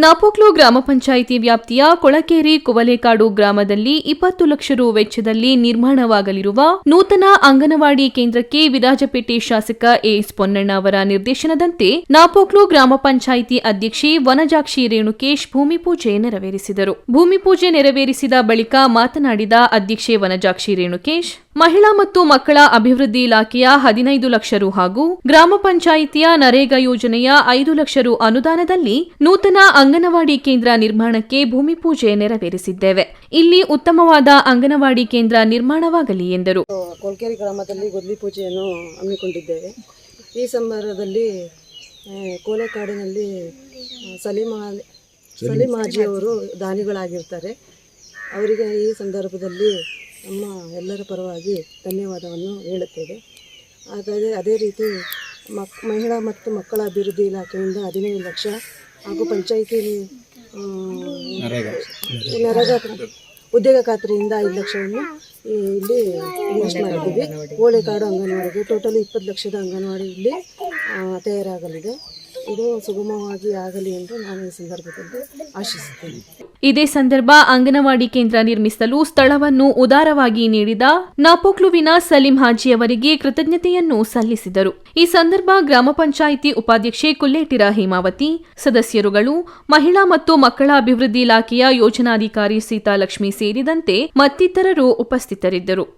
ನಾಪೋಕ್ಲು ಗ್ರಾಮ ಪಂಚಾಯಿತಿ ವ್ಯಾಪ್ತಿಯ ಕೊಳಕೇರಿ ಕುವಲೇಕಾಡು ಗ್ರಾಮದಲ್ಲಿ 20 ಲಕ್ಷ ರು ವೆಚ್ಚದಲ್ಲಿ ನಿರ್ಮಾಣವಾಗಲಿರುವ ನೂತನ ಅಂಗನವಾಡಿ ಕೇಂದ್ರಕ್ಕೆ ವಿರಾಜಪೇಟೆ ಶಾಸಕ ಎಎಸ್ ಪೊನ್ನಣ್ಣ ಅವರ ನಿರ್ದೇಶನದಂತೆ ನಾಪೋಕ್ಲು ಗ್ರಾಮ ಪಂಚಾಯಿತಿ ಅಧ್ಯಕ್ಷೆ ವನಜಾಕ್ಷಿ ರೇಣುಕೇಶ್ ಭೂಮಿ ಪೂಜೆ ನೆರವೇರಿಸಿದರು. ಭೂಮಿ ಪೂಜೆ ನೆರವೇರಿಸಿದ ಬಳಿಕ ಮಾತನಾಡಿದ ಅಧ್ಯಕ್ಷೆ ವನಜಾಕ್ಷಿ ರೇಣುಕೇಶ್, ಮಹಿಳಾ ಮತ್ತು ಮಕ್ಕಳ ಅಭಿವೃದ್ಧಿ ಇಲಾಖೆಯ 15 ಲಕ್ಷ ರು ಹಾಗೂ ಗ್ರಾಮ ಪಂಚಾಯಿತಿಯ ನರೇಗಾ ಯೋಜನೆಯ 5 ಲಕ್ಷ ರು ಅನುದಾನದಲ್ಲಿ ನೂತನ ಅಂಗನವಾಡಿ ಕೇಂದ್ರ ನಿರ್ಮಾಣಕ್ಕೆ ಭೂಮಿ ಪೂಜೆ ನೆರವೇರಿಸಿದ್ದೇವೆ. ಇಲ್ಲಿ ಉತ್ತಮವಾದ ಅಂಗನವಾಡಿ ಕೇಂದ್ರ ನಿರ್ಮಾಣವಾಗಲಿ ಎಂದರು. ಕೊಳಕೇರಿ ಗ್ರಾಮದಲ್ಲಿ ಗುದ್ಲಿ ಪೂಜೆಯನ್ನು ಹಮ್ಮಿಕೊಂಡಿದ್ದೇವೆ. ಈ ಸಂದರ್ಭದಲ್ಲಿ ಕೋಲೆಕಾಡಿನಲ್ಲಿ ಸಲೀಮಾಜಿಯವರು ದಾನಿಗಳಾಗಿರ್ತಾರೆ. ಅವರಿಗೆ ಈ ಸಂದರ್ಭದಲ್ಲಿ ನಮ್ಮ ಎಲ್ಲರ ಪರವಾಗಿ ಧನ್ಯವಾದವನ್ನು ಹೇಳುತ್ತೇವೆ. ಹಾಗಾಗಿ ಅದೇ ರೀತಿ ಮಹಿಳಾ ಮತ್ತು ಮಕ್ಕಳ ಅಭಿವೃದ್ಧಿ ಇಲಾಖೆಯಿಂದ 15 ಲಕ್ಷ ಹಾಗೂ ಪಂಚಾಯಿತಿ ನರೇಗಾ ಉದ್ಯೋಗ ಖಾತ್ರಿಯಿಂದ 5 ಲಕ್ಷವನ್ನು ಇಲ್ಲಿ ಇನ್ವೆಸ್ಟ್ ಮಾಡಿದ್ದೀವಿ. ಕೋಳೆಕಾಡು ಅಂಗನವಾಡಿಗೆ ಟೋಟಲಿ 20 ಲಕ್ಷದ ಅಂಗನವಾಡಿ ಇಲ್ಲಿ ತಯಾರಾಗಲಿದೆ. ಇದು ಸುಗಮವಾಗಿ ಆಗಲಿ ಎಂದು ನಾನು ಈ ಸಂದರ್ಭದಲ್ಲಿ ಆಶಿಸುತ್ತೇನೆ. ಇದೇ ಸಂದರ್ಭ ಅಂಗನವಾಡಿ ಕೇಂದ್ರ ನಿರ್ಮಿಸಲು ಸ್ಥಳವನ್ನು ಉದಾರವಾಗಿ ನೀಡಿದ ನಾಪೋಕ್ಲುವಿನ ಸಲೀಂ ಹಾಜಿ ಅವರಿಗೆ ಕೃತಜ್ಞತೆಯನ್ನು ಸಲ್ಲಿಸಿದರು. ಈ ಸಂದರ್ಭ ಗ್ರಾಮ ಪಂಚಾಯಿತಿ ಉಪಾಧ್ಯಕ್ಷೆ ಕುಲ್ಲೇಟಿರ ಹೇಮಾವತಿ, ಸದಸ್ಯರುಗಳು, ಮಹಿಳಾ ಮತ್ತು ಮಕ್ಕಳ ಅಭಿವೃದ್ಧಿ ಇಲಾಖೆಯ ಯೋಜನಾಧಿಕಾರಿ ಸೀತಾಲಕ್ಷ್ಮಿ ಸೇರಿದಂತೆ ಮತ್ತಿತರರು ಉಪಸ್ಥಿತರಿದ್ದರು.